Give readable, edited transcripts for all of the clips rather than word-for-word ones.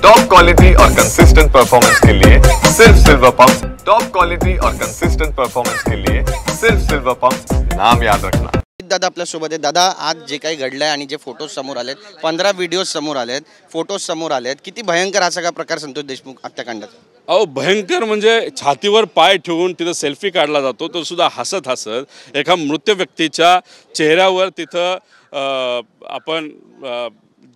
Top quality और consistent performance के लिए सिर्फ सिल्वर पंप। टॉप क्वालिटी और कंसिस्टेंट परफॉर्मेंस के लिए सिर्फ सिल्वर पंप, नाम याद रखना। दादा आपल्या सोबत आहे। दादा, आज जे काही घडलंय आणि जे फोटोज समोर आलेत, 15 व्हिडिओज समोर आलेत, फोटोज समोर आलेत, किती भयंकर हा सगळा प्रकार संतोष देशमुख हत्याकांडाचा? अहो, भयंकर म्हणजे छातीवर पाय ठेवून तिथं सेल्फी काढला जातो, तो सुद्धा हसत हसत एका मृत व्यक्तीच्या चेहऱ्यावर तिथं आपण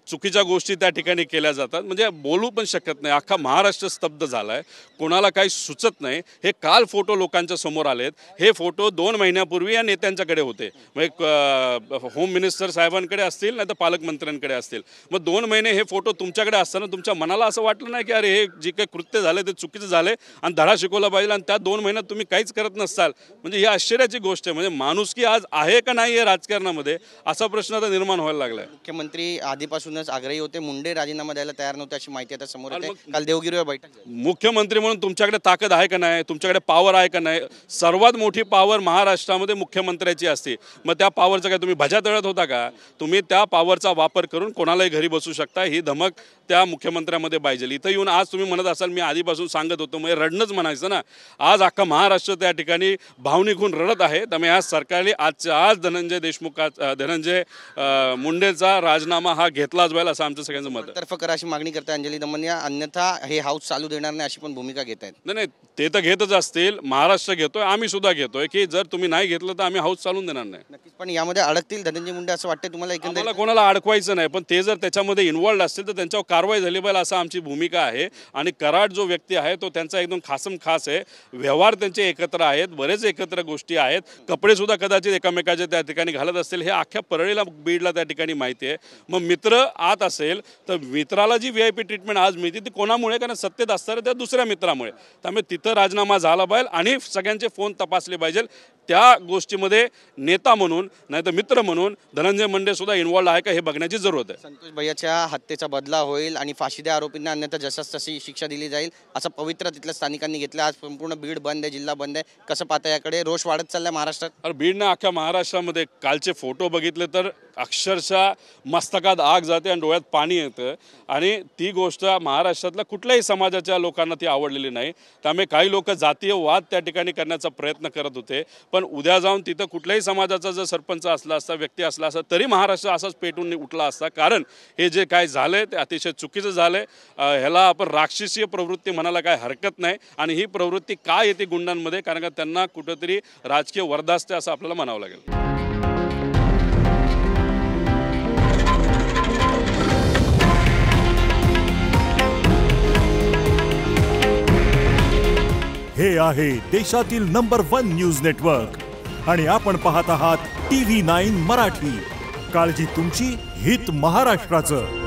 चुकीच्या गोष्टी त्या ठिकाणी केल्या जातात। म्हणजे बोलू पण शकत नाही, अख्खा महाराष्ट्र स्तब्ध झाला आहे, कोणाला काही सुचत नाही। हे काल फोटो लोकांच्या समोर आलेत, हे फोटो 2 महिन्यापूर्वी या नेत्यांच्याकडे होते, म्हणजे होम मिनिस्टर साहेबांकडे असतील नाही तर पालकमंत्र्यांकडे असतील। मग 2 महिने हे फोटो तुमच्याकडे असताना तुमच्या मनाला असं वाटलं नाही की अरे हे जे काही कृत्य झाले ते चुकीचं झाले आणि धडा शिकवला पाहिजे, आणि त्या 2 महिन्यात तुम्ही काहीच करत नसताल? म्हणजे ही आश्चर्याची गोष्ट आहे। म्हणजे माणुसकी आज आहे का नाही आहे राजकारणामध्ये, असा प्रश्न आता निर्माण व्हायला लागला आहे। मुख्यमंत्री आधीपासून आग्रही होते, मुंडे राजीनामा द्यायला तयार नव्हते अशी माहिती आता समोर येते। काल देवगिरीवर बैठक झाली। मुख्यमंत्री म्हणून तुमच्याकडे ताकद आहे का नाही, तुमच्याकडे पॉवर आहे का नाही? सर्वात मोठी पॉवर महाराष्ट्रामध्ये मुख्यमंत्र्याची असते। मग त्या पॉवरचा काय तुम्ही भजा तळत होता का? तुम्ही त्या पॉवरचा वापर करून कोणालाही घरी बसू शकता, ही धमक त्या मुख्यमंत्र्यामध्ये पाहिजे। इथं येऊन आज तुम्ही म्हणत असाल मी आधीपासून सांगत होतो, म्हणजे रडणंच म्हणायचं ना। आज अख्खा महाराष्ट्र त्या ठिकाणी भावनिक होऊन रडत आहे। त्यामुळे आज सरकारने आज धनंजय मुंडेचा राजीनामा हा घेतलाच पाहिजे असं आमचं सगळ्यांचं मत आहे। तर्फ करा अशी मागणी करते अंजली दमनिया, अन्यथा हे हाऊस चालू देणार नाही अशी पण भूमिका घेत आहेत। नाही, ते तर घेतच असतील, महाराष्ट्र घेतोय, आम्ही सुद्धा घेतोय की जर तुम्ही नाही घेतलं तर आम्ही हाऊस चालून देणार नाही। नक्कीच, पण यामध्ये अडकतील धनंजय मुंडे असं वाटतं तुम्हाला? एकंदरीत कोणाला अडकवायचं नाही, पण ते जर त्याच्यामध्ये इन्व्हॉल्ड असतील तर त्यांच्यावर कारवाई झाली पाहिजे असं आमची भूमिका आहे। आणि कराड जो व्यक्ती आहे तो त्यांचा एकदम खास आहे, व्यवहार त्यांचे एकत्र आहेत, बरेच एकत्र गोष्टी आहेत, कपडे सुद्धा कदाचित एकमेकाचे त्या ठिकाणी घालत असतील, हे अख्ख्या परळीला बीडला त्या ठिकाणी माहिती आहे। मग मित्र आत असेल तर मित्राला जी VIP ट्रीटमेंट आज मिळते ती कोणामुळे? कारण सत्तेत असताना त्या दुसऱ्या मित्रामुळे। त्यामुळे तिथं राजीनामा झाला पाहिजे आणि सगळ्यांचे फोन तपासले पाहिजे। त्या गोष्टीमध्ये नेता म्हणून नाही तर मित्र म्हणून धनंजय मुंडे सुद्धा इन्व्हॉल्ड आहे का हे बघण्याची जरूरत आहे। संतोष भैयाच्या हत्येचा बदला होईल आणि फाशीद्या आरोपींना अन्यथा जशास तशी शिक्षा दिली जाईल असं पवित्र तिथल्या स्थानिकांनी घेतलं। आज संपूर्ण बीड बंद आहे, जिल्हा बंद आहे, कसं पाहता याकडे? रोष वाढत चाललाय महाराष्ट्रात। अरे बीडनं अख्ख्या महाराष्ट्रामध्ये कालचे फोटो बघितले तर अक्षरशः मस्तकात आग जाते आणि डोळ्यात पाणी येतं, आणि ती गोष्ट महाराष्ट्रातल्या कुठल्याही समाजाच्या लोकांना ती आवडलेली नाही। त्यामुळे काही लोक जातीय वाद त्या ठिकाणी करण्याचा प्रयत्न करत होते, पण उद्या जाऊन तिथं कुठल्याही समाजाचा जर सरपंच असला असता, व्यक्ती असला असता, तरी महाराष्ट्र असाच पेटून उठला असता। कारण हे जे काय झालंय ते अतिशय चुकीचं झालंय। ह्याला आपण राक्षसीय प्रवृत्ती म्हणायला काय हरकत नाही, आणि ही प्रवृत्ती काय येते गुंडांमध्ये? कारण का त्यांना कुठेतरी राजकीय वरदास्ते असं आपल्याला म्हणावं लागेल। हे आहे देशातील नंबर 1 न्यूज नेटवर्क आणि आपण पाहत आहात TV9 मराठी। काळजी तुमची, हित महाराष्ट्राचं।